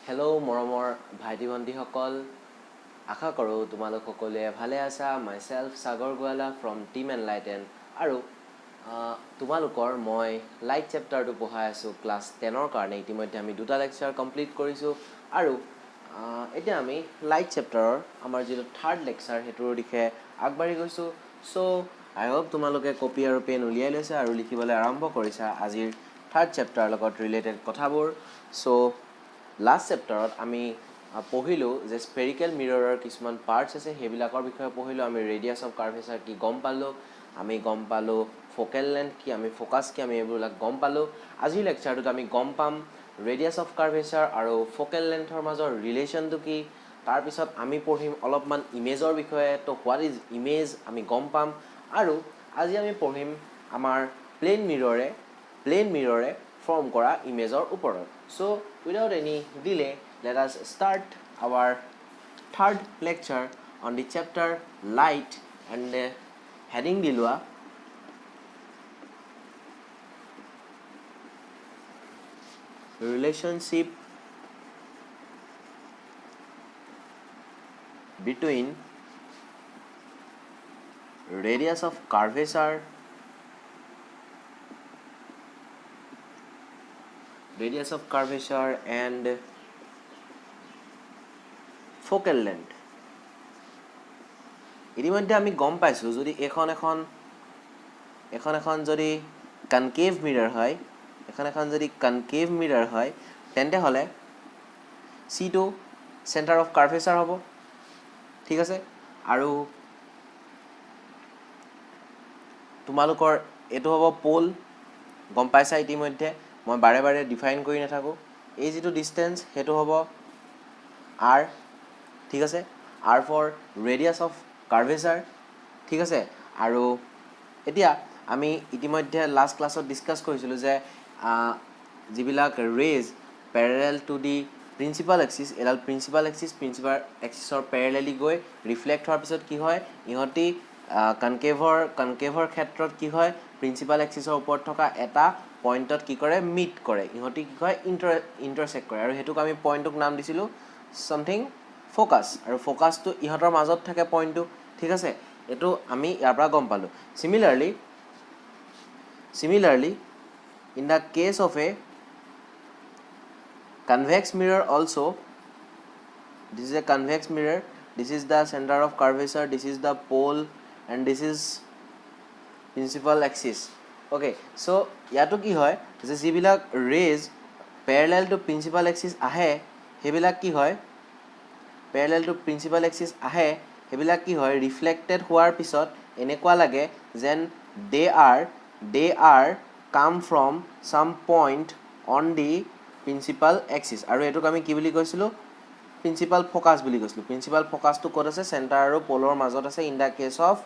Hello' মৰমৰ ভাইটি ভণ্টিসকল আশা কৰোঁ তোমালোক সকলোৱে ভালে আছা মাইছেল্ফ সাগৰ গোৱালা ফ্ৰম টিম এনলাইটেন আৰু তোমালোকৰ মই লাইট চেপ্টাৰটো পঢ়াই আছোঁ ক্লাছ 10ৰ কাৰণে ইতিমধ্যে আমি দুটা লেকচাৰ কমপ্লিট কৰিছোঁ আৰু এতিয়া আমি লাইট চেপ্টাৰৰ আমাৰ যিটো থাৰ্ড লেকচাৰ সেইটোৰ দিশে আগবাঢ়ি গৈছোঁ চ' আই হোপ তোমালোকে কপি আৰু পেন উলিয়াই লৈছা আৰু লিখিবলৈ আৰম্ভ কৰিছা আজিৰ থাৰ্ড চেপ্টাৰৰ লগত ৰিলেটেড কথাবোৰ চ' লাষ্ট চেপ্টাৰত আমি পঢ়িলোঁ যে স্পেৰিকেল মিৰৰৰ কিছুমান পাৰ্টছ আছে সেইবিলাকৰ বিষয়ে পঢ়িলোঁ আমি ৰেডিয়াছ অফ কাৰ্ভেচাৰ কি গম পালোঁ ফ'কেল লেন্থ কি আমি ফ'কাছ কি আমি এইবিলাক গম পালোঁ আজিৰ লেকচাৰটোত আমি গম পাম ৰেডিয়াছ অফ কাৰ্ভেচাৰ আৰু ফ'কেল লেন্থৰ মাজৰ ৰিলেশ্যনটো কি তাৰপিছত আমি পঢ়িম অলপমান ইমেজৰ বিষয়ে তো হোৱাট ইজ ইমেজ আমি গম পাম আৰু আজি আমি পঢ়িম আমাৰ প্লেন মিৰৰে ফৰ্ম কৰা ইমেজৰ ওপৰত চ' without any delay let us start our third lecture on the chapter light and heading দি লোৱা relationship between radius of curvature and focal length ইতিমধ্যে আমি গম পাইছোঁ যদি এখন যদি কনকেভ মিৰৰ হয় তেন্তে হ'লে সিটো চেণ্টাৰ অফ কাৰ্ভেচাৰ হ'ব ঠিক আছে আৰু তোমালোকৰ এটো হ'ব পোল গম পাইছা ইতিমধ্যে মই বাৰে বাৰে ডিফাইন কৰি নাথাকো এই যেটো ডিসটেন্স হেতু হ'ব r ঠিক আছে r for radius of curvature ঠিক আছে আৰু এতিয়া আমি ইতিমধ্যে লাষ্ট ক্লাছত ডিসকাস কৰিছিলো যে যিবিলাক rays parallel to the principal axis এডাল প্ৰিন্সিপাল এক্সিসৰ প্যাৰেলালি গৈ ৰিফ্লেক্ট হোৱাৰ পিছত কি হয় ইহতি কনকেভৰ ক্ষেত্ৰত কি হয় প্ৰিন্সিপাল এক্সিসৰ ওপৰত থকা এটা পইণ্টত কি কৰে মিট কৰে ইহতি কি হয় ইন্টাৰসেক্ট কৰে আৰু হেতুক আমি পইণ্টক নাম দিছিলো সামথিং ফোকাস আৰু ফোকাসটো ইহতৰ মাজত থাকে পইণ্টটো ঠিক আছে এটো আমি ইয়াৰ পৰা গম পালো similarly in the case of a convex mirror also this is a convex mirror this is the center of curvature this is the pole and this is principal axis okay so yato ki hoy je jibilak rays parallel to principal axis ahe hebilak ki hoy parallel to principal axis ahe hebilak ki hoy reflected hoar pisot enekwa lage then they are come from some point on the principal axis aru etuk ami ki boli koisilo principal focus boli koisilo principal focus to kod ase center aru polor majot ase in the case of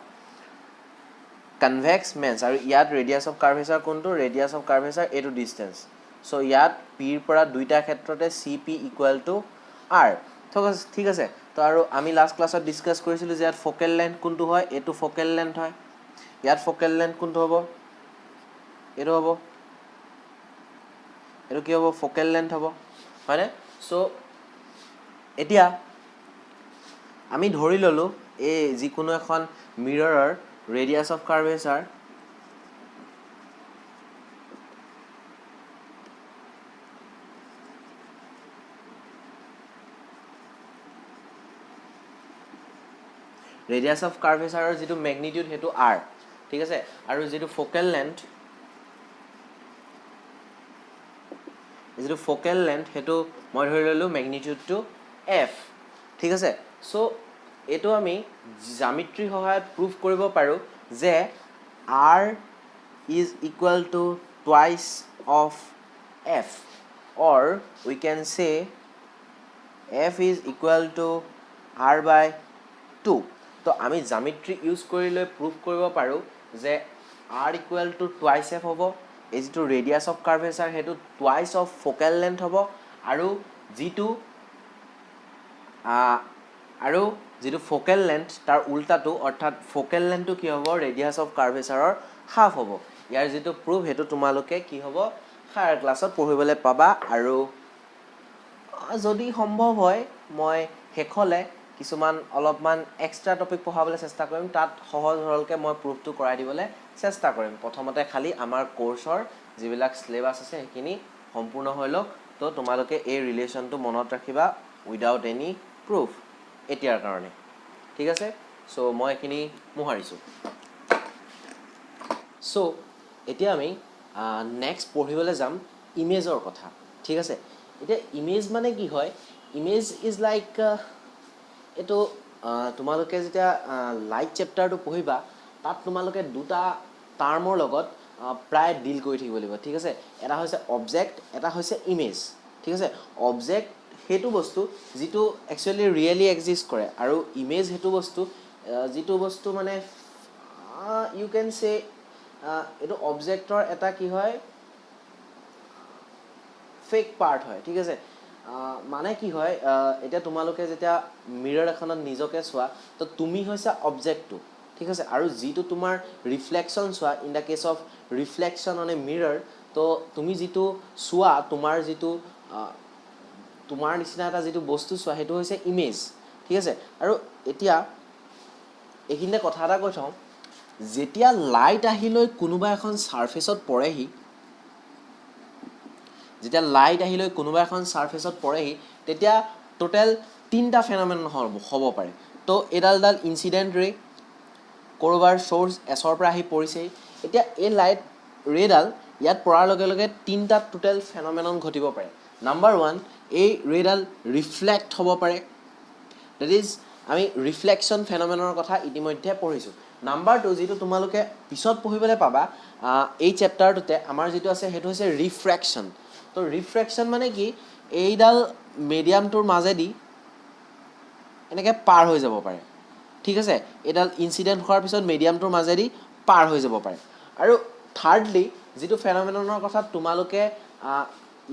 convex means aru yat radius of curvature kontu radius of curvature a to distance so yat p r pora duita khetrote cp equal to r ঠিক আছে তো আৰু আমি last ক্লাছত discuss কৰিছিলো যে ইয়াত focal length কোনটো হয় এটো ফোকেল লেন্থ হয় ইয়াত ফোকেল লেন্থ কোনটো হ'ব এটো হ'ব এটো কি হ'ব ফোকেল লেন্থ হ'ব হয়নে সো এতিয়া আমি ধৰি ললো এই যিকোনো এখন মিৰৰৰ radius of curvature radius of কাৰ্ভেচাৰৰ যেটো ম্যাগনিটিউড হেতু r ঠিক আছে আৰু যেটো ফোকেল লেন্থ হেতু মই ধৰি ললো ম্যাগনিটিউড টু f ঠিক আছে সো এটো আমি জ্যামিতি সহায়ত প্ৰুফ কৰিব পাৰো যে r is equal to twice of f or we can say f is equal to r by 2 তো আমি জ্যামিতি ইউজ কৰিলে প্ৰুফ কৰিব পাৰো যে r equal to twice f হ'ব is to radius of curvature হেতু twice of focal length হ'ব আৰু যেটো focal length তাৰ উল্টাটো অৰ্থাৎ focal length টো কি হ'ব radius of curvature হাফ হ'ব ইয়াৰ যেটো প্ৰুফ হেতু তোমালোকে কি হ'ব হায়াৰ ক্লাছত পঢ়িবলৈ পাবা আৰু যদি সম্ভৱ হয় মই শেষলৈ কিছুমান অলপমান এক্সট্ৰা টপিক পঢ়াবলৈ চেষ্টা কৰিম তাত সহজ সৰলকৈ মই প্ৰুফটো কৰাই দিবলৈ চেষ্টা কৰিম প্ৰথমতে খালি আমাৰ কোৰ্চৰ যিবিলাক সিলেবাস আছে সেইখিনি সম্পূৰ্ণ হৈ লওক তো তোমালোকে এই ৰিলেশ্যনটো মনত ৰাখিবা উইদাউট এনি প্ৰুফ এতিয়াৰ কাৰণে ঠিক আছে সো মই এইখিনি মোহাৰিছোঁ সো এতিয়া আমি নেক্সট পঢ়িবলৈ যাম ইমেজৰ কথা ঠিক আছে এতিয়া ইমেজ মানে কি হয় ইমেজ ইজ লাইক এইটো তোমালোকে যেতিয়া লাইট চেপ্টাৰটো পঢ়িবা তাত তোমালোকে দুটা টাৰ্মৰ লগত প্ৰায় ডিল কৰি থাকিব লাগিব ঠিক আছে এটা হৈছে অবজেক্ট এটা হৈছে ইমেজ ঠিক আছে অবজেক্ট সেইটো বস্তু যিটো একচুৱেলি ৰিয়েলি এক্সিষ্ট কৰে আৰু ইমেজ সেইটো বস্তু যিটো বস্তু মানে ইউ কেন সে এইটো অবজেক্টৰ এটা কি হয় ফেক পাৰ্ট হয় ঠিক আছে মানে কি হয় এতিয়া তোমালোকে যেতিয়া মিৰৰ এখনত নিজকে চোৱা তো তুমি হৈছা অবজেক্টটো ঠিক আছে আৰু যিটো তোমাৰ ৰিফ্লেকশ্যন চোৱা in the case of reflection on a mirror তো তুমি যিটো চোৱা তোমাৰ যিটো তোমাৰ নিচিনা এটা যিটো বস্তু চোৱা সেইটো হৈছে ইমেজ ঠিক আছে আৰু এতিয়া এইখিনিতে কথা এটা কৈ থওঁ যেতিয়া লাইট আহিলৈ কোনোবা এখন সাৰফেসত পৰেহি যেতিয়া লাইট আহিলৈ কোনোবা এখন সাৰফেসত পৰেহি তেতিয়া টোটাল তিনটা ফেনোমেনন হ'ব পাৰে তো এডাল ইনসিডেন্ট ৰে কৰবাৰ সোৰ্স এছৰ পৰা আহি পৰিছে এতিয়া এই লাইট ৰেডাল ইয়াত পৰাৰ লগে লগে তিনটা টোটাল ফেনোমেনন ঘটিব পাৰে নাম্বাৰ 1 এই ৰেডাল ৰিফ্লেক্ট হ'ব পাৰে দ্যাট ইজ আমি ৰিফ্লেকশ্যন ফেনোমেননৰ কথা ইতিমধ্যে পঢ়িছোঁ নাম্বাৰ 2 যেটো তোমালোকে পিছত পঢ়িবলৈ পাবা এই চেপ্টাৰটোতে আমাৰ যেটো আছে হেতু হৈছে ৰিফ্ৰেকশ্যন তো ৰিফ্ৰেকশ্যন মানে কি এইডাল মিডিয়ামটোৰ মাজেদি এনেকৈ পাৰ হৈ যাব পাৰে ঠিক আছে এডাল ইনসিডেন্ট হোৱাৰ পিছত মিডিয়ামটোৰ মাজেদি পাৰ হৈ যাব পাৰে আৰু থাৰ্ডলি যেটো ফেনোমেননৰ কথা তোমালোকে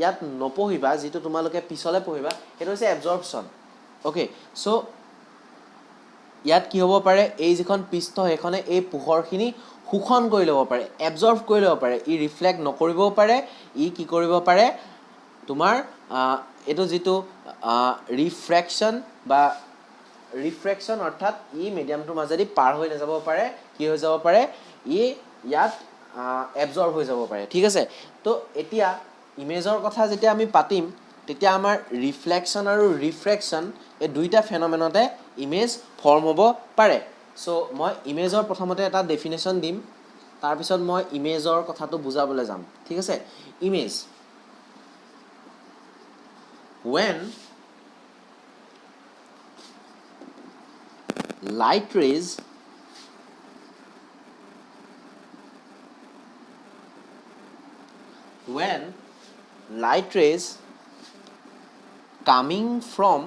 ইয়াত নপঢ়িবা যেটো তোমালোকে পিছলৈ পঢ়িবা হেতু হৈছে এবজৰ্পশ্যন ওকে সো ইয়াত কি হ'ব পাৰে এই যিখন পৃষ্ঠ এখনে এই পোহৰখিনি শোষণ কৰি ল'ব পাৰে এবজৰ্ব কৰি ল'ব পাৰে ই ৰিফ্লেক্ট নকৰিবও পাৰে ই কি কৰিব পাৰে তোমাৰ এটো যেটো ৰিফ্ৰেকশ্যন বা ৰিফ্ৰেকশ্যন অৰ্থাৎ ই মিডিয়ামটোৰ মাজেদি পাৰ হৈ নাযাব পাৰে কি হৈ যাব পাৰে ই ইয়াত এবজৰ্ব হৈ যাব পাৰে ঠিক আছে তো এতিয়া ইমেজৰ কথা যেতিয়া আমি পাতিম তেতিয়া আমাৰ ৰিফ্লেকশ্যন আৰু ৰিফ্ৰেকশ্যন এই দুইটা ফেনোমেনতে ইমেজ ফৰ্ম হ'ব পাৰে সো মই ইমেজৰ প্ৰথমতে এটা ডেফিনেশ্যন দিম তাৰ পিছত মই ইমেজৰ কথাটো বুজাবলৈ যাম ঠিক আছে image when light rays coming from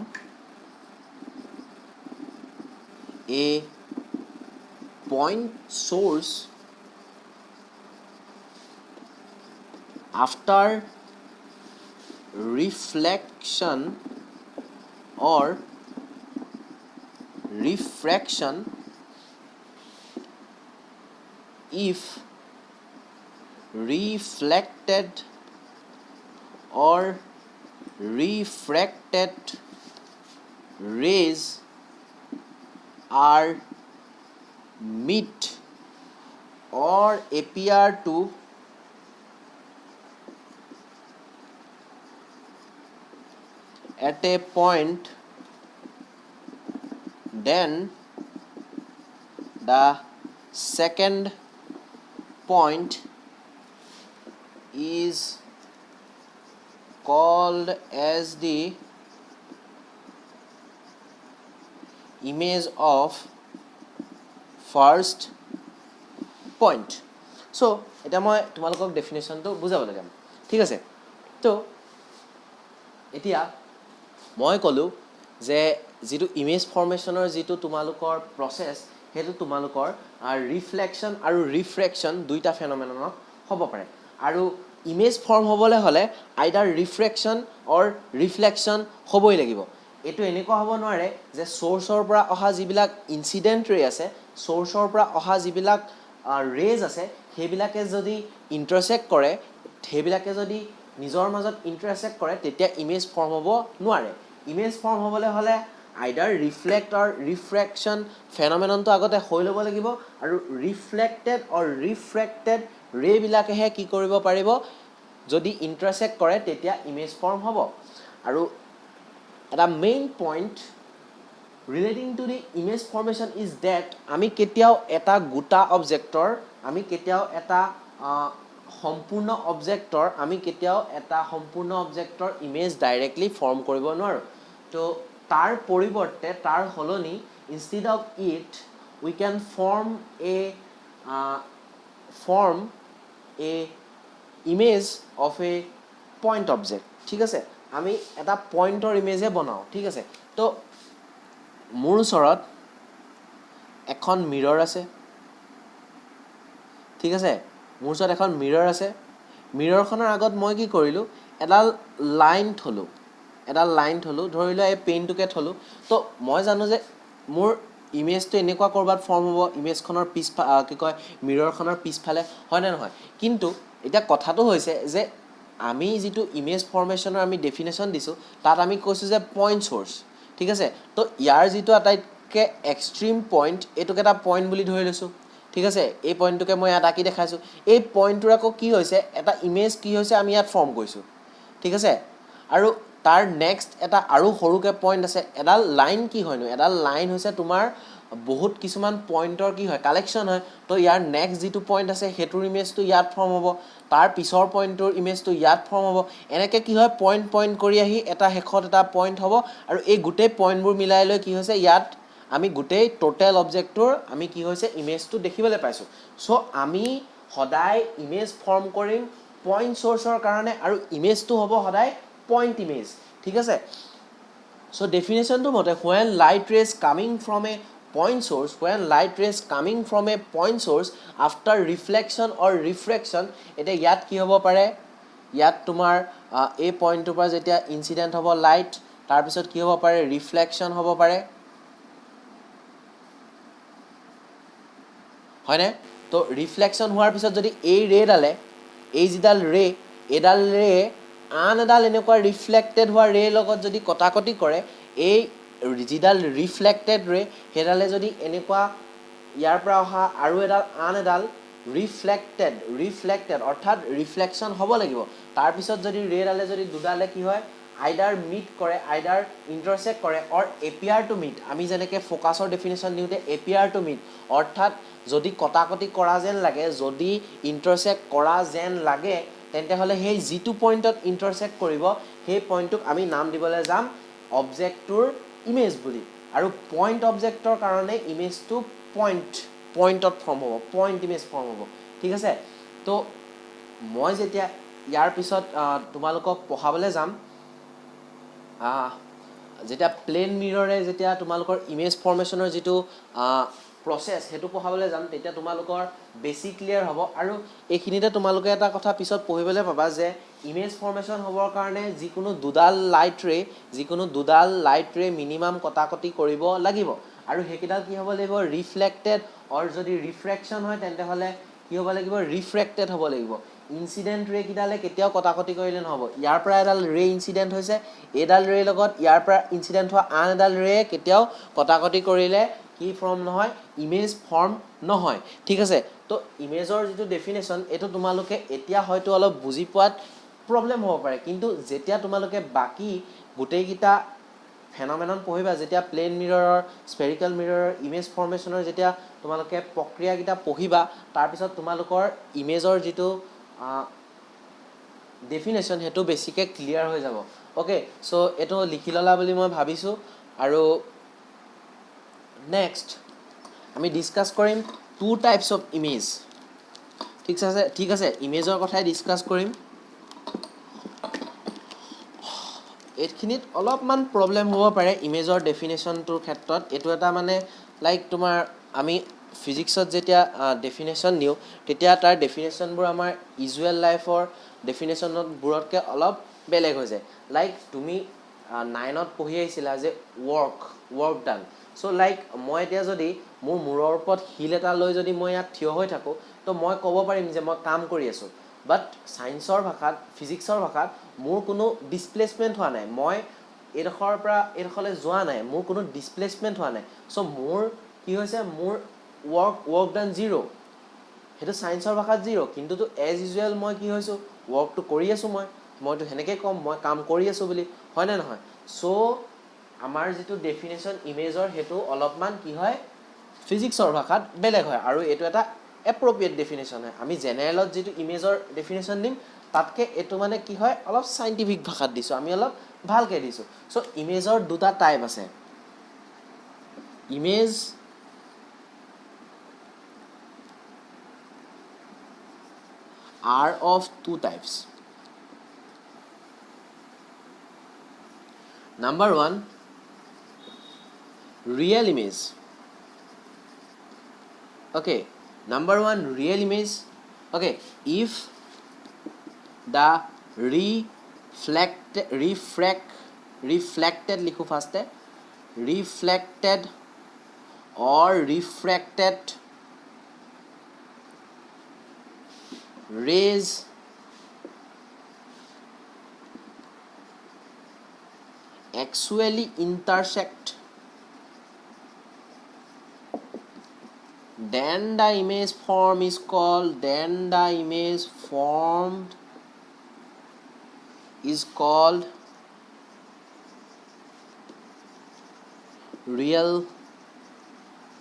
a point source after reflection or refraction if reflected or refracted rays are meet or appear to at a point, then the second point is called as the image of first point. So এটা মই তোমালোকক ডেফিনেশ্যনটো বুজাবলৈ যাম ঠিক আছে তো এতিয়া মই ক'লো যে যেটো ইমেজ ফৰ্মেশ্যনৰ যেটো তোমালোকৰ প্ৰসেস হেতু তোমালোকৰ ৰিফ্লেকশ্যন আৰু ৰিফ্ৰেকশ্যন দুইটা ফেনোমেননত হ'ব পাৰে আৰু ইমেজ ফৰ্ম হ'বলৈ হ'লে আইদাৰ ৰিফ্ৰেকশ্যন অৰ ৰিফ্লেকশ্যন হ'বই লাগিব এটো এনেকুৱা হ'ব নোৱাৰে যে সোৰ্সৰ পৰা অহা যিবিলাক ইনসিডেন্ট ৰে আছে সোৰ্সৰ পৰা অহা যিবিলাক ৰেজ আছে সেইবিলাকে যদি ইন্টাৰসেক্ট কৰে সেইবিলাকে যদি নিজৰ মাজত ইণ্টাৰচেক্ট কৰে তেতিয়া ইমেজ ফৰ্ম হ'ব নোৱাৰে ইমেজ ফৰ্ম হ'বলৈ হ'লে আইদাৰ ৰিফ্লেক্ট অৰ ৰিফ্ৰেকশ্যন ফেনমেননটো আগতে হৈ ল'ব লাগিব আৰু ৰিফ্লেক্টেড অৰ ৰিফ্ৰেক্টেড ৰেবিলাকেহে কি কৰিব পাৰিব যদি ইণ্টাৰচেক্ট কৰে তেতিয়া ইমেজ ফৰ্ম হ'ব আৰু এটা main point relating to the image formation is that আমি কেতিয়াও এটা গোটা অবজেক্টৰ আমি কেতিয়াও এটা সম্পূৰ্ণ অবজেক্টৰ আমি কেতিয়াও এটা সম্পূৰ্ণ অবজেক্টৰ ইমেজ ডাইৰেক্টলি ফৰ্ম কৰিব নোৱাৰোঁ তো তাৰ পৰিৱৰ্তে তাৰ হলনি instead of it we can form a image of a point object ঠিক আছে আমি এটা পইণ্টৰ ইমেজে বনাওঁ ঠিক আছে তো মোৰ ওচৰত এখন মিৰৰ আছে ঠিক আছে মোৰ ওচৰত এখন মিৰৰ আছে মিৰৰখনৰ আগত মই কি কৰিলোঁ এডাল লাইন থলোঁ ধৰি লোৱা এই পেইনটোকে থলোঁ তো মই জানো যে মোৰ ইমেজটো এনেকুৱা ক'ৰবাত ফৰ্ম হ'ব ইমেজখনৰ কি কয় মিৰৰখনৰ পিছফালে হয়নে নহয় কিন্তু এতিয়া কথাটো হৈছে যে আমি যিটো ইমেজ ফৰ্মেশ্যনৰ আমি ডেফিনেশ্যন দিছোঁ তাত আমি কৈছোঁ যে পইণ্ট চ'ৰ্চ ঠিক আছে তো ইয়াৰ যিটো আটাইতকৈ এক্সট্ৰিম পইণ্ট এইটোক এটা পইণ্ট বুলি ধৰি লৈছোঁ ঠিক আছে এই পইণ্টটোকে মই ইয়াত আঁকি দেখাইছোঁ এই পইণ্টটোৰ আকৌ কি হৈছে এটা ইমেজ কি হৈছে আমি ইয়াত ফৰ্ম কৰিছোঁ ঠিক আছে আৰু তাৰ নেক্সট এটা আৰু সৰুকৈ পইণ্ট আছে এডাল লাইন কি হয়নো এডাল লাইন হৈছে তোমাৰ বহুত কিছুমান পইণ্টৰ কি হয় কালেকশ্যন হয় তো ইয়াৰ নেক্সট যিটো পইণ্ট আছে সেইটোৰ ইমেজটো ইয়াত ফৰ্ম হ'ব তাৰ পিছৰ পইণ্টটোৰ ইমেজটো ইয়াত ফৰ্ম হ'ব এনেকৈ কি হয় পইণ্ট কৰি আহি এটা শেষত এটা পইণ্ট হ'ব আৰু এই গোটেই পইণ্টবোৰ মিলাই লৈ কি হৈছে ইয়াত আমি গোটেই টোটেল অবজেক্টটোৰ আমি কি হৈছে ইমেজটো দেখিবলৈ পাইছোঁ চ' আমি সদায় ইমেজ ফৰ্ম কৰিম পইণ্ট চ'ৰ্চৰ কাৰণে আৰু ইমেজটো হ'ব সদায় পইণ্ট ইমেজ ঠিক আছে চ' ডেফিনেশ্যনটো মতে when light rays coming from a point source after reflection or refraction এতিয়া ইয়াত কি হ'ব পাৰে ইয়াত তোমাৰ এই পইণ্টটোৰ পৰা যেতিয়া ইনচিডেণ্ট হ'ব লাইট তাৰপিছত কি হ'ব পাৰে ৰিফ্লেকশ্যন হ'ব পাৰে হয়নে তো ৰিফ্লেকশ্যন হোৱাৰ পিছত যদি এই ৰেডালে এই যিডাল এডাল ৰে আন এডাল এনেকুৱা ৰিফ্লেক্টেড হোৱা ৰে লগত যদি কটাকটি কৰে এই যিডাল ৰিফ্লেক্টেড ৰে সেইডালে যদি এনেকুৱা ইয়াৰ পৰা অহা আৰু আন এডাল ৰিফ্লেক্টেড অৰ্থাৎ ৰিফ্লেকশ্যন হ'ব লাগিব তাৰপিছত যদি ৰেডালে যদি দুডালে কি হয় আইদাৰ মিট কৰে আইদাৰ ইণ্টাৰচেক্ট কৰে অৰ এপিয়াৰ টু মিট আমি যেনেকৈ ফ'কাছৰ ডেফিনেশ্যন দিওঁতে এপিয়াৰ টু মিট অৰ্থাৎ যদি কটাকটি কৰা যেন লাগে যদি ইণ্টাৰচেক্ট কৰা যেন লাগে তেন্তে হ'লে সেই যিটো পইণ্টত ইণ্টাৰচেক্ট কৰিব সেই পইণ্টটোক আমি নাম দিবলৈ যাম অবজেক্টটোৰ ইমেজ বুলি আৰু পইণ্ট অবজেক্টৰ কাৰণে ইমেজটো পইণ্টত ফৰ্ম হ'ব পইণ্ট ইমেজ ফৰ্ম হ'ব ঠিক আছে তো মই যেতিয়া ইয়াৰ পিছত তোমালোকক পঢ়াবলৈ যাম যেতিয়া প্লেন মিৰৰে যেতিয়া তোমালোকৰ ইমেজ ফৰ্মেশ্যনৰ যিটো প্ৰচেছ সেইটো পঢ়াবলৈ যাম তেতিয়া তোমালোকৰ বেছি ক্লিয়াৰ হ'ব আৰু এইখিনিতে তোমালোকে এটা কথা পিছত পঢ়িবলৈ পাবা যে ইমেজ ফৰ্মেশ্যন হ'বৰ কাৰণে যিকোনো দুডাল লাইট ৰে মিনিমাম কটাকটি কৰিব লাগিব আৰু সেইকেইডাল কি হ'ব লাগিব ৰিফ্লেক্টেড অৰ যদি ৰিফ্ৰেকশ্যন হয় তেন্তে হ'লে কি হ'ব লাগিব ৰিফ্ৰেক্টেড হ'ব লাগিব ইনচিডেণ্ট ৰে কিডালে কেতিয়াও কটাকটি কৰিলে নহ'ব ইয়াৰ পৰা এডাল ৰে ইনচিডেণ্ট হৈছে এইডাল ৰে লগত ইয়াৰ পৰা ইনচিডেণ্ট হোৱা আন এডাল ৰে কেতিয়াও কটাকটি কৰিলে কি ফৰ্ম নহয় ইমেজ ফৰ্ম নহয় ঠিক আছে তো ইমেজৰ যিটো ডেফিনেশ্যন এইটো তোমালোকে এতিয়া হয়তো অলপ বুজি পোৱাত প্ৰব্লেম হ'ব পাৰে কিন্তু যেতিয়া তোমালোকে বাকী গোটেইকেইটা ফেনমেনন পঢ়িবা যেতিয়া প্লেন মিৰৰৰ স্পেৰিকেল মিৰৰৰ ইমেজ ফৰ্মেশ্যনৰ যেতিয়া তোমালোকে প্ৰক্ৰিয়াকেইটা পঢ়িবা তাৰপিছত তোমালোকৰ ইমেজৰ যিটো ডেফিনেশ্যন সেইটো বেছিকৈ ক্লিয়াৰ হৈ যাব অ'কে চ' এইটো লিখি ল'লা বুলি মই ভাবিছোঁ আৰু নেক্সট আমি ডিছকাছ কৰিম টু টাইপছ অফ ইমেজ ঠিক আছে ইমেজৰ কথাই ডিছকাছ কৰিম এইখিনিত অলপমান প্ৰব্লেম হ'ব পাৰে ইমেজৰ ডেফিনেশ্যনটোৰ ক্ষেত্ৰত এইটো এটা মানে লাইক তোমাৰ আমি ফিজিক্সত যেতিয়া ডেফিনেশ্যন দিওঁ তেতিয়া তাৰ ডেফিনেশ্যনবোৰ আমাৰ ইউজুৱেল লাইফৰ ডেফিনেশ্যনবোৰতকৈ অলপ বেলেগ হৈ যায় লাইক তুমি 9ত পঢ়ি আহিছিলা যে ৱৰ্ক ডান চ' লাইক মই এতিয়া যদি মোৰ মূৰৰ ওপৰত শিল এটা লৈ যদি মই ইয়াত থিয় হৈ থাকোঁ তো মই ক'ব পাৰিম যে মই কাম কৰি আছোঁ বাট সায়েন্সৰ ভাষাত ফিজিক্সৰ ভাষাত মোৰ কোনো ডিসপ্লেসমেন্ট হোৱা নাই মই এডখৰৰ পৰা এডখৰলৈ যোৱা নাই মোৰ কোনো ডিসপ্লেসমেন্ট হোৱা নাই সো মোৰ কি হৈছে মোৰ work done 0 হেতু সায়েন্সৰ ভাষাত 0 কিন্তু তো এজ ইউজুৱেল মই কি হৈছো ওয়াৰ্কটো কৰি আছো মইটো হেনেকে কম মই কাম কৰি আছো বুলি হয় না নহয় সো আমাৰ যেটো ডেফিনেশন ইমেজৰ হেতু অলপমান কি হয় ফিজিক্সৰ ভাষাত বেলেগ হয় আৰু এটো এটা এপ্ৰোপ্ৰিয়েট ডেফিনেশন হয় আমি জেনাৰেলত যেটো ইমেজৰ ডেফিনেশন দিম তাতকে এটো মানে কি হয় অলপ সাইন্টিফিক ভাষাত দিছো আমি অলপ ভালকে দিছো সো ইমেজৰ দুটা টাইপ আছে image are of two types. Number 1, real image. Okay, number 1, real image. Okay, if the reflected likho first reflected or refracted rays actually intersect then the image formed is called real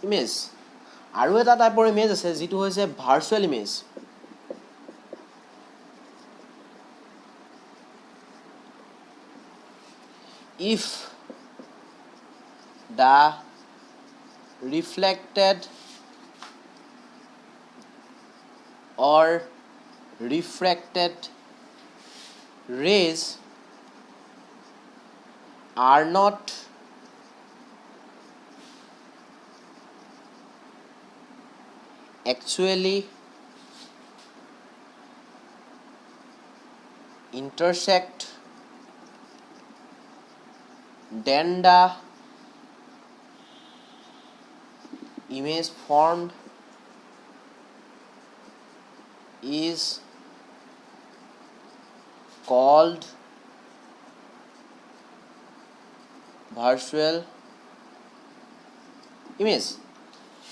image আৰু এটা টাইপৰ image আছে যেটো হৈছে virtual image if the reflected or refracted rays are not actually intersect then the image formed is called virtual image.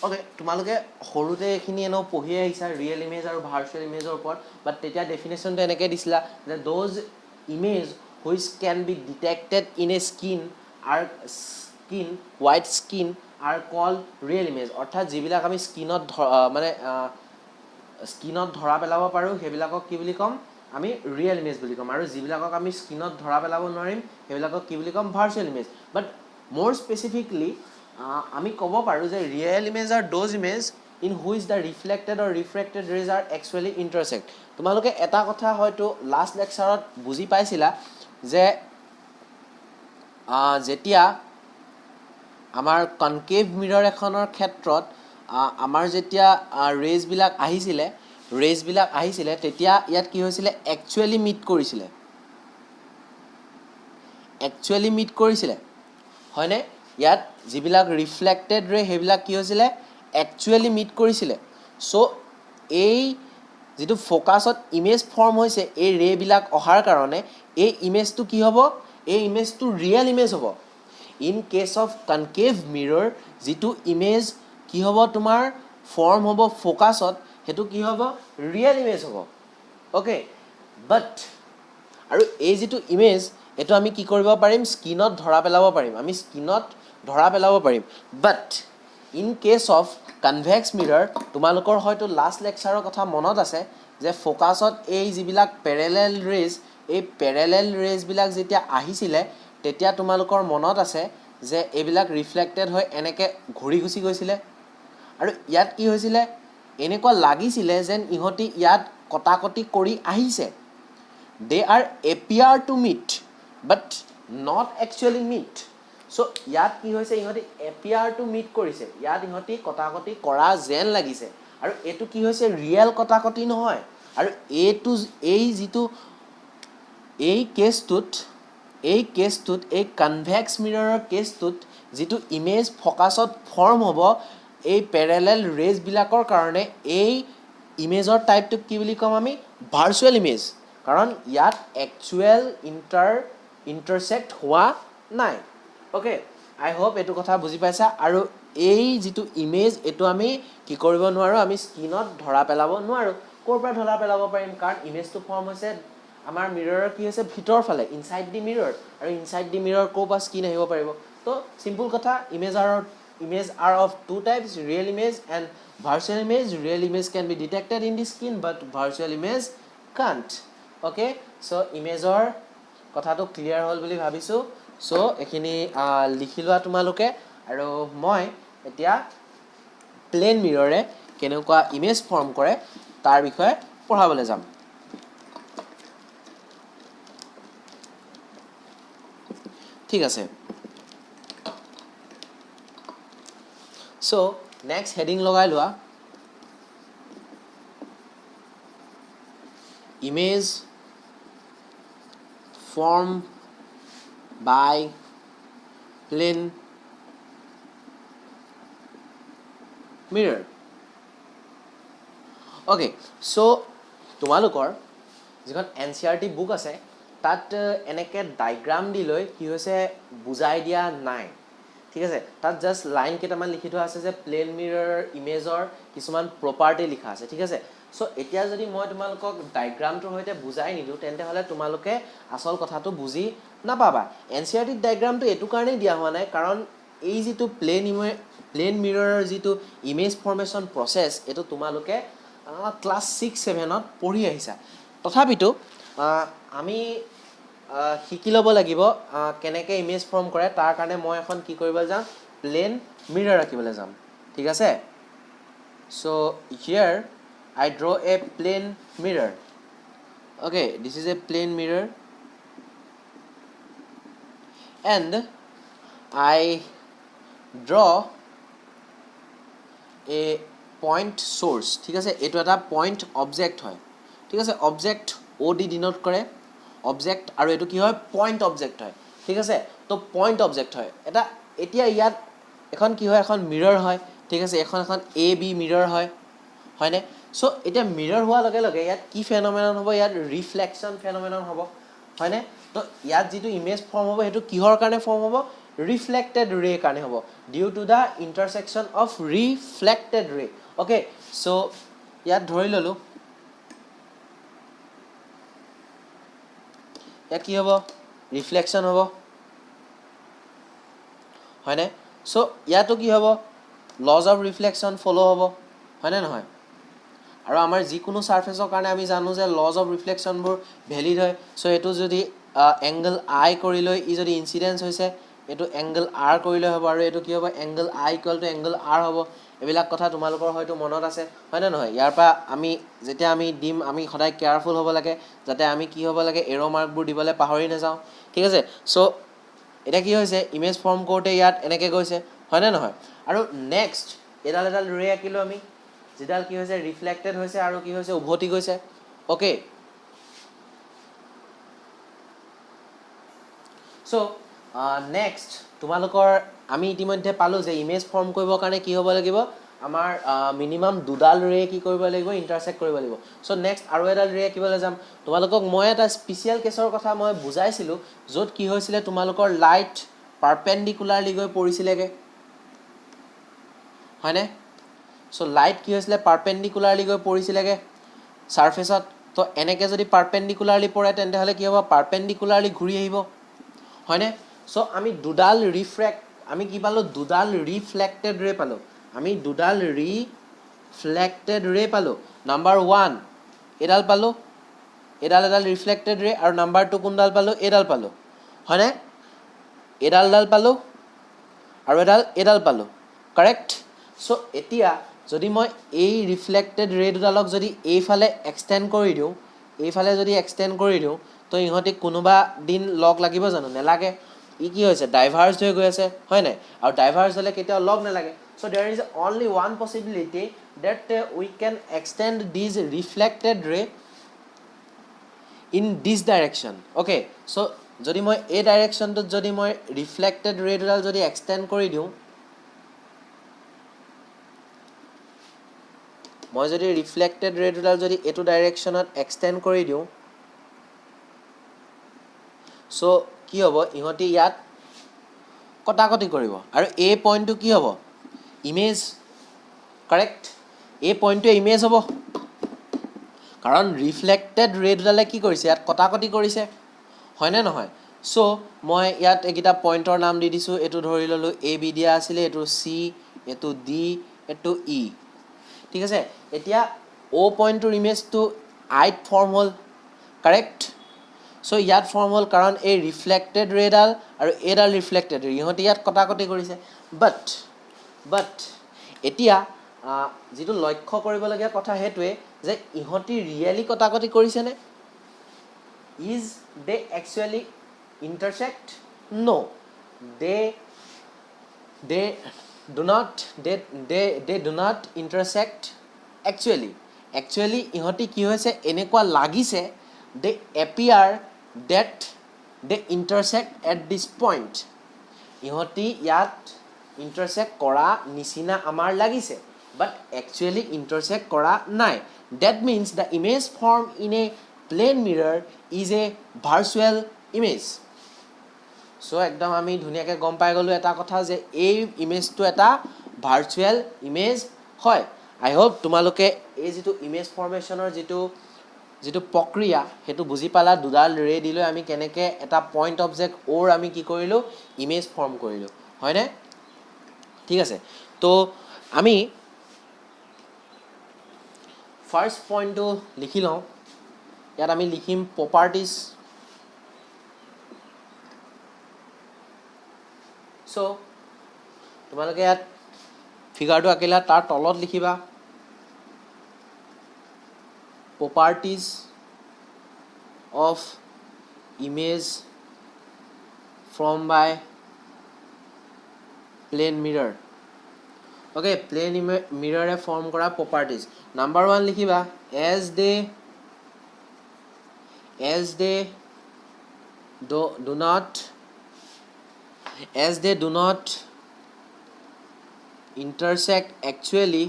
Okay, তোমালোকে হৰুতে এখিনি এনো পঢ়ি আহিছা ৰিয়েল ইমেজ আৰু ভাৰ্চুৱেল ইমেজৰ ওপৰত বাট তেতিয়া ডেফিনেশনটো এনেকৈ দিছিলা যে those image which can be detected in a white skin are called real image অৰ্থাৎ যিবিলাক আমি স্কিনত মানে স্কিনত ধৰা পেলাব পাৰো হেবিলাকক কি বুলি কম আমি ৰিয়েল ইমেজ বুলি কম আৰু যিবিলাকক আমি স্কিনত ধৰা পেলাব নোৱাৰিম হেবিলাকক কি বুলি কম ভাৰ্চুৱেল ইমেজ বাট more specifically আমি ক'ব পাৰো যে real image are those image in which the reflected or refracted rays are actually intersect তোমালোকে এটা কথা হয়তো লাস্ট লেকচাৰত বুজি পাইছিলা যে যেতিয়া আমাৰ কনকেভ মিৰৰ এখনৰ ক্ষেত্ৰত আমাৰ যেতিয়া ৰেজ বিলাক আহিছিলে তেতিয়া ইয়াত কি হৈছিলে একচুয়ালি মিট কৰিছিলে হয়নে ইয়াত যিবিলাক ৰিফ্লেক্টেড ৰে হেবিলাক কি হৈছিলে একচুয়ালি মিট কৰিছিলে সো এই যেটো ফোকাসত ইমেজ ফৰ্ম হৈছে এই ৰে বিলাক অহাৰ কাৰণে এই ইমেজটো কি হ'ব এই ইমেজটো ৰিয়েল ইমেজ হ'ব ইন কেস অফ কনকেভ মিৰৰ যেটো ইমেজ কি হ'ব তোমাৰ ফৰ্ম হ'ব ফোকাসত হেতু কি হ'ব ৰিয়েল ইমেজ হ'ব ওকে বাট আৰু এই যেটো ইমেজ এটো আমি কি কৰিব পাৰিম স্কিনত ধৰা পেলাব পাৰিম আমি স্কিনত ধৰা পেলাব পাৰিম but in case of convex mirror তোমালোকৰ হয়তো লাস্ট লেকচাৰৰ কথা মনত আছে যে ফোকাসত এই যিবিলাক প্যাৰেলেল ৰেজ বিলাক যেতিয়া আহিছিলে তেতিয়া তোমালোকৰ মনত আছে যে এবিলাক ৰিফ্লেক্টেড হৈ এনেকে ঘূৰি গুছি গৈছিলে আৰু ইয়াত কি হৈছিলে এনেকুৱা লাগিছিলে যেন ইহতি ইয়াত কটাকটি কৰি আহিছে they are appear to meet but not actually meet so ইয়াত কি হৈছে ইহতি appear to meet কৰিছে ইয়াত ইহতি কটাকটি কৰা যেন লাগিছে আৰু এটো কি হৈছে ৰিয়েল কটাকটি নহয় আৰু এটো এই যেটো এই কেছটোত এই কনভেক্স মিৰৰৰ কেছটোত যেটো ইমেজ ফোকাসত ফৰ্ম হ'ব এই প্যাৰেলেল ৰেজ বিলাকৰ কাৰণে এই ইমেজৰ টাইপটো কি বুলি কম আমি ভাৰ্চুৱেল ইমেজ, কাৰণ ইয়াত একচুৱেল ইণ্টাৰচেক্ট হোৱা নাই। অ'কে, আই হোপ এইটো কথা বুজি পাইছা। আৰু এই যিটো ইমেজ এইটো আমি কি কৰিব নোৱাৰোঁ, আমি স্ক্ৰীনত ধৰা পেলাব নোৱাৰোঁ। ক'ৰ পৰা ধৰা পেলাব পাৰিম, কাৰণ ইমেজটো ফৰ্ম হৈছে আমাৰ মিৰৰৰ কি হৈছে ভিতৰৰ ফালে, ইনচাইড দি মিৰৰ, আৰু ইনচাইড দি মিৰৰ ক'ৰ পৰা স্ক্ৰীন আহিব পাৰিব। তো চিম্পল কথা, image are of two types, real image and virtual image. Real image can be detected in the skin but virtual image can't. Okay, so ইমেজৰ কথাটো ক্লিয়াৰ হ'ল বুলি ভাবিছোঁ। চ' এইখিনি লিখি লোৱা তোমালোকে, আৰু মই এতিয়া প্লেন মিৰৰে কেনেকুৱা ইমেজ ফৰ্ম কৰে তাৰ বিষয়ে পঢ়াবলৈ যাম। ঠিক আছে, চ' নেক্সট হেডিং লগাই লোৱা, ইমেজ ফৰ্ম বাই প্লেন মিৰৰ। অ'কে, চ' তোমালোকৰ যিখন NCERT বুক আছে তাত এনেকৈ ডাইগ্ৰাম দি লৈ কি হৈছে বুজাই দিয়া নাই। ঠিক আছে, তাত জাষ্ট লাইন কেইটামান লিখি থোৱা আছে যে প্লেন মিৰৰ ইমেজৰ কিছুমান প্ৰপাৰ্টি লিখা আছে। ঠিক আছে, চ' এতিয়া যদি মই তোমালোকক ডাইগ্ৰামটোৰ সৈতে বুজাই নিদিওঁ তেন্তে হ'লে তোমালোকে আচল কথাটো বুজি নাপাবা। NCERT ডাইগ্ৰামটো এইটো কাৰণেই দিয়া হোৱা নাই, কাৰণ এই যিটো প্লেন মিৰৰৰ যিটো ইমেজ ফৰ্মেশ্যন প্ৰচেছ এইটো তোমালোকে ক্লাছ 6-7ত পঢ়ি আহিছা। তথাপিতো আমি শিকি ল'ব লাগিব কেনেকৈ ইমেজ ফৰ্ম কৰে। তাৰ কাৰণে মই এখন কি কৰিবলৈ যাম, প্লেন মিৰৰ ৰাখিবলৈ যাম। ঠিক আছে, চ' হিয়াৰ I draw a plain mirror. Okay, this is a plain mirror and I draw a point source. ঠিক আছে, এইটো এটা পইণ্ট অবজেক্ট হয়। ঠিক আছে, অবজেক্ট OD ডিনোট কৰে অবজেক্ট, আৰু এইটো কি হয় পইণ্ট অবজেক্ট হয়। ঠিক আছে, তো পইণ্ট অবজেক্ট হয় এটা। এতিয়া ইয়াত এখন কি হয়, এখন মিৰৰ হয়। ঠিক আছে, এখন AB মিৰৰ হয়, হয়নে? চ' এতিয়া মিৰৰ হোৱাৰ লগে লগে ইয়াত কি ফেন'মেনন হ'ব, ইয়াত ৰিফ্লেকশ্যন ফেন'মেনন হ'ব, হয়নে? তো ইয়াত যিটো ইমেজ ফৰ্ম হ'ব সেইটো কিহৰ কাৰণে ফৰ্ম হ'ব, ৰিফ্লেক্টেড ৰে কাৰণে হ'ব, due to the intersection of reflected ray. Okay, so' ইয়াত ধৰি ল'লোঁ ইয়াত কি হ'ব, ৰিফ্লেকশ্যন হ'ব, হয়নে? চ' ইয়াতো কি হ'ব, লজ অফ ৰিফ্লেকশ্যন ফ'ল' হ'ব, হয়নে নহয়? আৰু আমাৰ যিকোনো ছাৰ্ফেচৰ কাৰণে আমি জানো যে লজ অফ ৰিফ্লেকশ্যনবোৰ ভেলিড হয়। চ' এইটো যদি এংগল I কৰি লৈ ই যদি ইনচিডেঞ্চ হৈছে, এইটো এংগল R কৰি লৈ হ'ব, আৰু এইটো কি হ'ব, এংগল I = এংগল R হ'ব। এইবিলাক কথা তোমালোকৰ হয়তো মনত আছে, হয়নে নহয়? ইয়াৰ পৰা আমি যেতিয়া আমি দিম আমি সদায় কেয়াৰফুল হ'ব লাগে, যাতে আমি কি হ'ব লাগে, এৰ' মাৰ্কবোৰ দিবলৈ পাহৰি নাযাওঁ। ঠিক আছে, চ' এতিয়া কি হৈছে, ইমেজ ফৰ্ম কৰোঁতে ইয়াত এনেকৈ গৈছে, হয়নে নহয়? আৰু নেক্সট এডাল ৰে আঁকিলোঁ আমি, যিডাল কি হৈছে ৰিফ্লেক্টেড হৈছে আৰু কি হৈছে উভতি গৈছে। অ'কে, চ' নেক্সট তোমালোকৰ আমি ইতিমধ্যে পালোঁ যে ইমেজ ফৰ্ম কৰিবৰ কাৰণে কি হ'ব লাগিব, আমাৰ মিনিমাম দুডাল ৰে কি কৰিব লাগিব, ইণ্টাৰচেক্ট কৰিব লাগিব। চ' নেক্সট আৰু এডাল ৰে আঁকিবলৈ যাম। তোমালোকক মই এটা স্পেচিয়েল কেছৰ কথা মই বুজাইছিলোঁ, য'ত কি হৈছিলে তোমালোকৰ লাইট পাৰপেণ্ডিকুলাৰলি গৈ পৰিছিলেগৈ, হয়নে? চ' লাইট কি হৈছিলে পাৰপেণ্ডিকুলাৰলি গৈ পৰিছিলেগৈ ছাৰ্ফেচত। তো এনেকৈ যদি পাৰপেণ্ডিকুলাৰলি পৰে তেন্তে হ'লে কি হ'ব, পাৰপেণ্ডিকুলাৰলি ঘূৰি আহিব, হয়নে? চ' আমি কি পালোঁ, দুডাল ৰিফ্লেক্টেড ৰে পালোঁ। আমি দুডাল ৰিফ্লেক্টেড ৰে পালোঁ। নাম্বাৰ 1 এডাল পালোঁ, এডাল ৰিফ্লেক্টেড ৰে, আৰু নাম্বাৰ 2 কোনডাল পালোঁ, এডাল পালোঁ, হয়নে? এডাল পালোঁ আৰু এডাল পালোঁ, কাৰেক্ট? চ' এতিয়া যদি মই এই ৰিফ্লেক্টেড ৰে দুডালক যদি এইফালে এক্সটেণ্ড কৰি দিওঁ তো ইহঁতি কোনোবা দিন লগ লাগিব জানো, নেলাগে। ই কি হৈছে ডাইভাৰ্জ হৈ গৈ আছে, হয় নাই? আৰু ডাইভাৰ্জ হ'লে কেতিয়াও লগ নালাগে। So' there is only one possibility that we can extend this reflected ray in this direction. Okay, so' যদি মই এই ডাইৰেকশ্যনটোত যদি মই ৰিফ্লেক্টেড ৰে দুডাল যদি এক্সটেণ্ড কৰি দিওঁ, মই যদি ৰিফ্লেক্টেড ৰে দুডাল যদি এটো ডাইৰেকশ্যনত এক্সটেন্ড কৰি দিওঁ সো কি হ'ব ইহঁতি ইয়াত কটাকটি কৰিব আৰু এই পইণ্টটো কি হ'ব ইমেজ কাৰেক্ট এই পইণ্টটো ইমেজ হ'ব কাৰণ ৰিফ্লেক্টেড ৰে দুডালে কি কৰিছে ইয়াত কটাকটি কৰিছে হয়নে নহয় সো মই ইয়াত একিটা পইণ্টৰ নাম দি দিছো এটো ধৰি ললো এ বি দিয়া আছিল এটো সি এটো ডি এটো ই ঠিক আছে এতিয়া ও পইণ্টৰ ইমেজটো আইত ফৰ্ম হ'ল কাৰেক্ট সো ইয়াত ফৰ্ম হ'ল কাৰণ এই ৰিফ্লেক্টেড ৰেডাল আৰু এডাল ৰিফ্লেক্টেড ইহঁতি ইয়াত কটাকটি কৰিছে বাট এতিয়া যেটো লক্ষ্য কৰিবলগীয়া কথা হেতুৱে যে ইহঁতি ৰিয়েলি কটাকটি কৰিছেনে is they actually intersect no they do not intersect actually ইহঁতি কি হৈছে এনেকুৱা লাগিছে they appear that they intersect at this point ইহঁতি ইয়াত intersect কৰা নিচিনা আমাৰ লাগিছে but actually intersect কৰা নাই that means the image formed in a plane mirror is a virtual image so একদম আমি ধুনিয়াকে গম পাই গলো এটা কথা যে এই ইমেজটো এটা ভাৰ্চুৱেল ইমেজ হয় আই হোপ তোমালোকে এই যেটো ইমেজ ফৰ্মেশনৰ যেটো প্ৰক্ৰিয়া হেতু বুজি পালা দুডাল ৰে দিলৈ আমি কেনেকে এটা পইণ্ট অবজেক্ট ওৰ আমি কি কৰিলো ইমেজ ফৰ্ম কৰিলো হয়নে ঠিক আছে তো আমি ফাৰ্স্ট পইণ্টটো লিখি লওঁ ইয়াত আমি লিখিম প্ৰপাৰ্টিজ সো তোমালোকে ইয়াত ফিগাৰটো আঁকিলা তাৰ তলত লিখিবা properties of image formed by plane mirror okay plane mirror e form kora properties number 1 likhiba as they do not intersect actually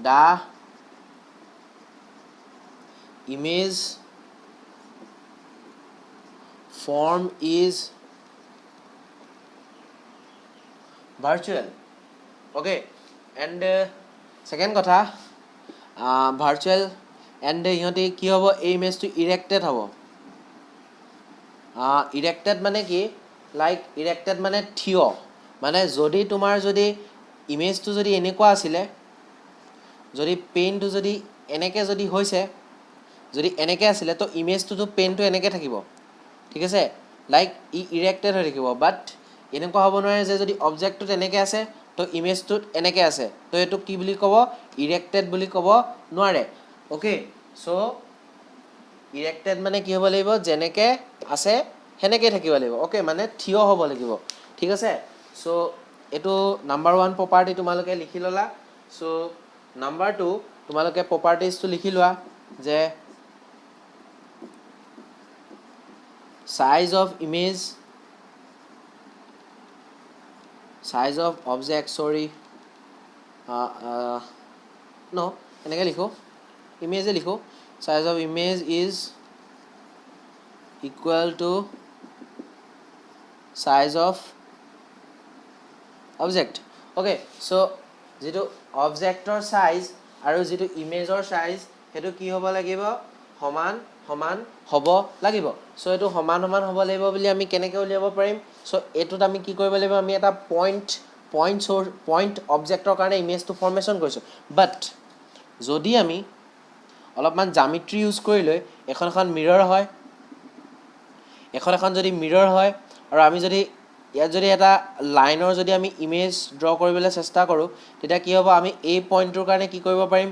the image form is virtual okay and second kotha virtual and ইহঁতি কি হ'ব এই ইমেজটো ইৰেক্টেড হ'ব ইৰেক্টেড মানে কি like ইৰেক্টেড মানে থিয় মানে যদি তোমাৰ যদি ইমেজটো যদি এনেকুৱা আছিলে যদি পেনটো যদি এনেকে যদি হৈছে যদি এনেকে আছিলে তো ইমেজটো তো পেনটো এনেকে থাকিব ঠিক আছে লাইক ইৰেক্টেড হৈ থাকিব বাট এনেকুৱা হ'ব নোৱাৰে যে যদি অবজেক্টটো এনেকে আছে তো ইমেজটো এনেকে আছে তো এটো কি বুলি ক'ব ইৰেক্টেড বুলি ক'ব নোৱাৰে ওকে সো ইৰেক্টেড মানে কি হ'ব লাগিব যেনেকে আছে হেনেকে থাকিব লাগিব ওকে মানে থিয় হ'ব লাগিব ঠিক আছে সো এটো নাম্বাৰ 1 প্ৰপাৰ্টি তোমালোকে লিখি ললা সো নাম্বাৰ 2 তোমালোকে প্ৰপাৰ্টিজ টু লিখি লোৱা যে size of image size of object sorry no এনেকে লিখো image এ লিখো size of image is equal to size of object okay so যেটো অবজেক্টৰ সাইজ আৰু যেটো ইমেজৰ সাইজ হেতু কি হ'ব লাগিব সমান সমান হ'ব লাগিব সো এটো সমান সমান হ'ব লাগিব বুলি আমি কেনেকৈ উলিয়াব পাৰিম সো এটোত আমি কি কৰিব লাগিব আমি এটা পইণ্ট অবজেক্টৰ কাৰণে ইমেজটো ফৰ্মেশন কৰিছো বাট যদি আমি অলপমান জ্যামিতি ইউজ কৰি লৈ এখন মিৰৰ হয় এখন যদি মিৰৰ হয় আৰু আমি যদি ইয়াত যদি এটা লাইনৰ যদি আমি ইমেজ ড্ৰ কৰিবলৈ চেষ্টা কৰো তেতিয়া কি হ'ব আমি এই পইণ্টৰ কাৰণে কি কৰিব পাৰিম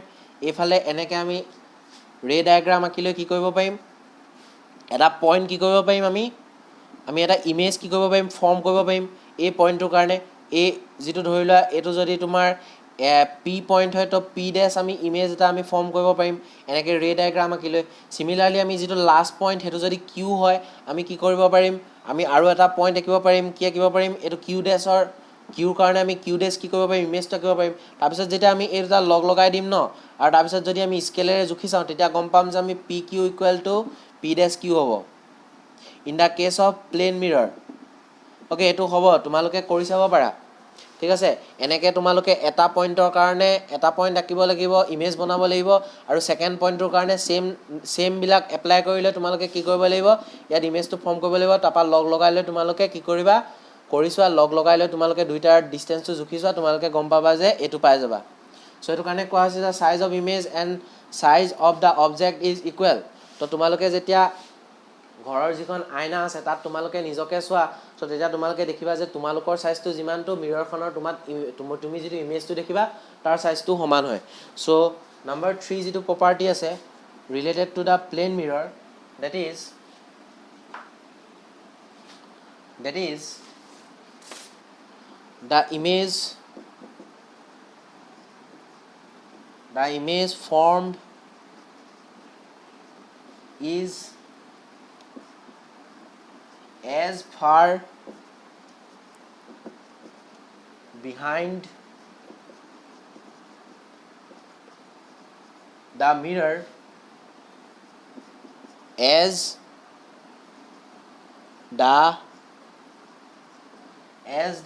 এফালে এনেকে আমি ৰে ডায়াগ্ৰাম আঁকিলৈ কি কৰিব পাৰিম এটা পইণ্ট কি কৰিব পাৰিম আমি এটা ইমেজ কি কৰিব পাৰিম ফৰ্ম কৰিব পাৰিম এই পইণ্টৰ কাৰণে এই যেটো ধৰিলা এটো যদি তোমাৰ পি পইণ্ট হয় তো পি ড্যাশ আমি ইমেজ এটা আমি ফৰ্ম কৰিব পাৰিম এনেকে ৰে ডায়াগ্ৰাম আঁকিলৈ সিমিলাৰলি আমি যেটো লাষ্ট পইণ্ট হেতু যদি কিউ হয় আমি কি কৰিব পাৰিম আমি আৰু এটা পইণ্ট আঁকিব পাৰিম কি আঁকিব পাৰিম এটো কিউ ড্যাশৰ কিউৰ কাৰণে আমি কিউ ডেছ কি কৰিব পাৰিম ইমেজটো কৰিব পাৰিম তাৰপিছত যেতিয়া আমি এই দুটা লগ লগাই দিম ন আৰু তাৰপিছত যদি আমি স্কেলেৰে জুখি চাওঁ তেতিয়া গম পাম যে আমি P Q equal to P dash Q হ'ব in the case of plane mirror okay এইটো হ'ব তোমালোকে কৰি চাব পাৰা ঠিক আছে এনেকৈ তোমালোকে এটা পইণ্টৰ কাৰণে এটা পইণ্ট আঁকিব লাগিব ইমেজ বনাব লাগিব আৰু ছেকেণ্ড পইণ্টটোৰ কাৰণে ছেমবিলাক এপ্লাই কৰিলে তোমালোকে কি কৰিব লাগিব ইয়াত ইমেজটো ফৰ্ম কৰিব লাগিব তাৰপৰা লগ লগাই লৈ তোমালোকে কি কৰিবা কৰি চোৱা লগ লগাই লৈ তোমালোকে দুইটাৰ ডিষ্টেঞ্চটো জুখি চোৱা তোমালোকে গম পাবা যে এইটো পাই যাবা চ' এইটো কাৰণে কোৱা হৈছে যে size of image and size of the object is equal তো তোমালোকে যেতিয়া ঘৰৰ যিখন আইনা আছে তাত তোমালোকে নিজকে চোৱা চ' তেতিয়া তোমালোকে দেখিবা যে তোমালোকৰ চাইজটো যিমানটো মিৰৰখনৰ তুমি যিটো ইমেজটো দেখিবা তাৰ চাইজটো সমান হয় চ' নম্বৰ 3 যিটো প্ৰপাৰ্টি আছে related to the plane mirror that is the image formed is as far behind the mirror as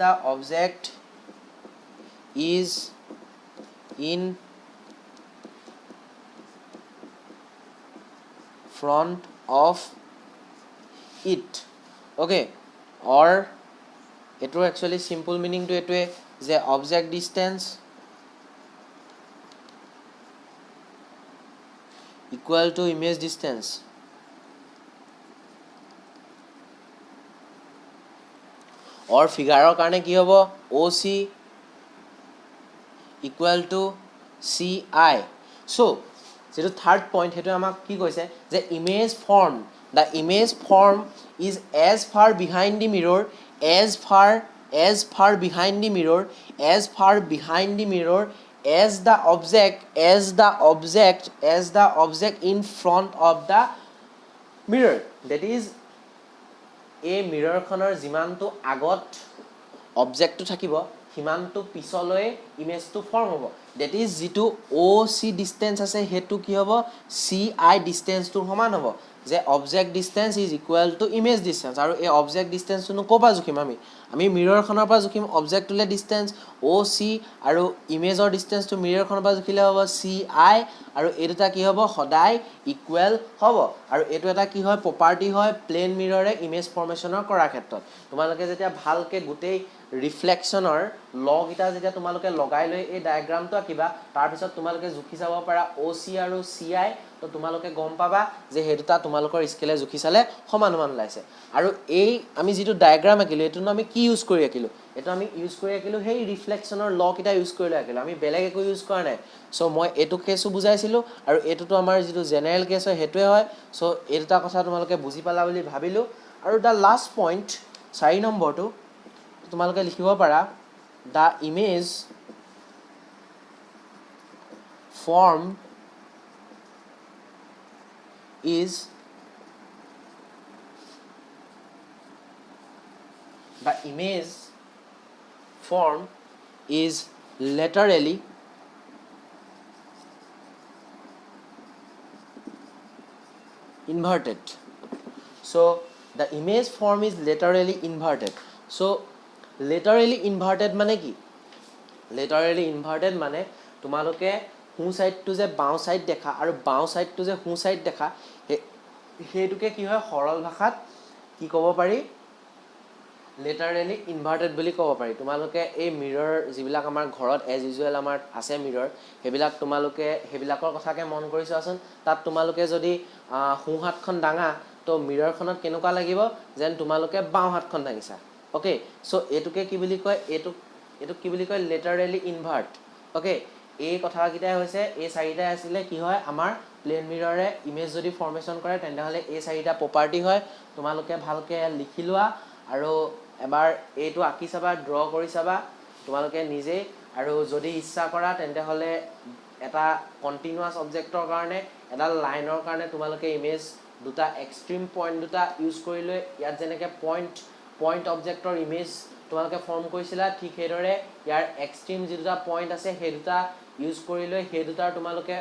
the object is in front of it okay or এটো actually simple meaning to এটোৱে যে object distance equal to image distance or ফিগাৰৰ কাৰণে কি হ'ব OC equal to CI so যেটো third point হেতু আমাক কি কৈছে যে the image form is as far behind the mirror as far behind the mirror as the object in front of the mirror that is এই মিৰৰখনৰ যিমানটো আগত অবজেক্টটো থাকিব সিমানটো পিছলৈ ইমেজটো ফৰ্ম হ'ব that is যিটো OC ডিসটেন্স আছে হেতু কি হ'ব CI ডিসটেন্সটোৰ সমান হ'ব যে object distance is equal to image distance আৰু এই অবজেক্ট ডিসটেন্সটো কোপা জুখিম আমি মিৰৰখনৰ পৰা জুখিম অবজেক্টটোলে ডিসটেন্স OC আৰু ইমেজৰ ডিসটেন্সটো মিৰৰখনৰ পৰা জুখিলে হ'ব CI আৰু এই দুটা কি হ'ব সদায় ইকুৱেল হ'ব আৰু এটো এটা কি হয় প্ৰপাৰ্টি হয় প্লেন মিৰৰে ইমেজ ফৰ্মেশনৰ কৰাৰ ক্ষেত্ৰত তোমালোকে যেতিয়া ভালকে গুটেই ৰিফ্লেকশনৰ লগ এটা যেতিয়া তোমালোকে লগাই লৈ এই ডায়াগ্ৰামটো আকিবা তাৰ পিছত তোমালোকে জুখি চাব পাৰা OC আৰু CI তো তোমালোকে গম পাবা যে হেতুটা তোমালোকৰ স্কেলে জুখি চালে সমান ওলাইছে আৰু এই আমি যেটো ডায়াগ্ৰাম আকিলো এটো আমি কি ইউজ কৰি আকিলো এটো আমি ইউজ কৰি আকিলো হেই ৰিফ্লেকশনৰ লগ এটা ইউজ কৰি আকিলো আমি বেলেগ একো ইউজ কৰা নাই সো মই এটো কেছও বুজাইছিলো আৰু এটোটো আমাৰ যেটো জেনাৰেল কেছ হয় হেতুৱে হয় সো এই দুটা কথা তোমালোকে বুজি পালা বুলি ভাবিলো আৰু দা লাষ্ট পইণ্ট 4 নম্বৰটো তোমালোকে লিখিব পাৰা the image form is laterally inverted so the image form is laterally inverted so laterally inverted মানে কি laterally inverted মানে তোমালোকে হু সাইডটো যে বাও সাইড দেখা আৰু বাও সাইডটো যে হু সাইড দেখা হেতুকে কি হয় সৰল ভাষাত কি ক'ব পাৰি laterally inverted বুলি ক'ব পাৰি তোমালোকে এই মিৰৰ যিবিলাক আমাৰ ঘৰত এজ ইউজুৱেল আমাৰ আছে মিৰৰ হেবিলাক তোমালোকে হেবিলাকৰ কথাকে মন কৰি চোৱাচোন তাত তোমালোকে যদি হু হাতখন ডাঙা তো মিৰৰখনত কেনেকুৱা লাগিব যেন তোমালোকে বাও হাতখন ডাঙিছা okay so এটুকে কি বুলি কয় এটু কি বুলি কয় laterally invert okay এই কথাকিটাই হৈছে এই চাৰিটা আছিল কি হয় আমাৰ প্লেন মিৰৰে ইমেজ যদি ফৰ্মেশন কৰে তেন্তে হলে এই চাৰিটা প্ৰপাৰ্টি হয় তোমালোকে ভালকে লিখি লোৱা আৰু এবাৰ এইটো আকি চাবা ড্ৰ কৰি চাবা তোমালোকে নিজে আৰু যদি ইচ্ছা কৰা তেন্তে হলে এটা কন্টিনিউয়াস অবজেক্টৰ কাৰণে এটা লাইনৰ কাৰণে তোমালোকে ইমেজ দুটা এক্সট্ৰিম পইণ্ট দুটা ইউজ কৰি লৈ ইয়াত যেনেকে পইণ্ট অবজেক্টৰ ইমেজ তোমালোকে ফৰ্ম কৰিছিলা ঠিক সেইদৰে ইয়াৰ এক্সট্ৰিম যি দুটা পইণ্ট আছে সেই দুটা ইউজ কৰি লৈ সেই দুটাৰ তোমালোকে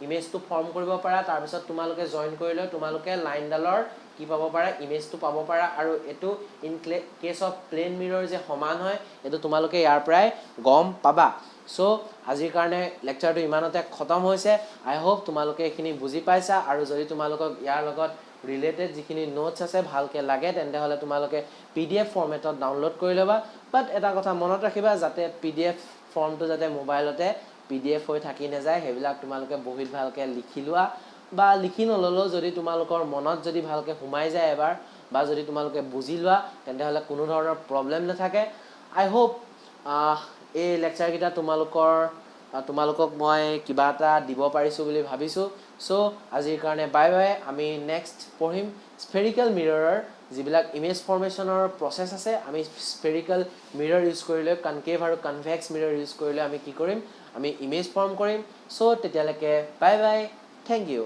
ইমেজটো ফৰ্ম কৰিব পাৰা তাৰপিছত তোমালোকে জইন কৰি লৈ তোমালোকে লাইনডালৰ কি পাব পাৰা ইমেজটো পাব পাৰা আৰু এইটো in case of plane mirror যে সমান হয় এইটো তোমালোকে ইয়াৰ পৰাই গম পাবা সো আজিৰ কাৰণে লেকচাৰটো ইমানতে খতম হৈছে আই হোপ তোমালোকে এইখিনি বুজি পাইছা আৰু যদি তোমালোকক ইয়াৰ লগত ৰিলেটেড যিখিনি নোটছ আছে ভালকৈ লাগে তেন্তে হ'লে তোমালোকে PDF ফৰ্মেটত ডাউনলোড কৰি ল'বা বাট এটা কথা মনত ৰাখিবা যাতে PDF ফৰ্মটো যাতে মোবাইলতে PDF হৈ থাকি নাযায় সেইবিলাক তোমালোকে বহিত ভালকৈ লিখি লোৱা বা লিখি নল'লেও যদি তোমালোকৰ মনত যদি ভালকৈ সোমাই যায় এবাৰ বা যদি তোমালোকে বুজি লোৱা তেন্তে হ'লে কোনো ধৰণৰ প্ৰব্লেম নাথাকে আই হোপ এই লেকচাৰকেইটা তোমালোকক মই কিবা এটা দিব পাৰিছোঁ বুলি ভাবিছোঁ সো আজিৰ কাৰণে বাই বাই আমি নেক্সট পঢ়িম স্ফেৰিকেল মিৰৰৰ যিবিলাক ইমেজ ফৰ্মেশ্যনৰ প্ৰচেছ আছে আমি স্ফেৰিকেল মিৰৰ ইউজ কৰিলে কনকেভ আৰু কনভেক্স মিৰৰ ইউজ কৰিলে আমি কি কৰিম আমি ইমেজ ফৰ্ম কৰিম সো তেতিয়ালৈকে বাই বাই থেংক ইউ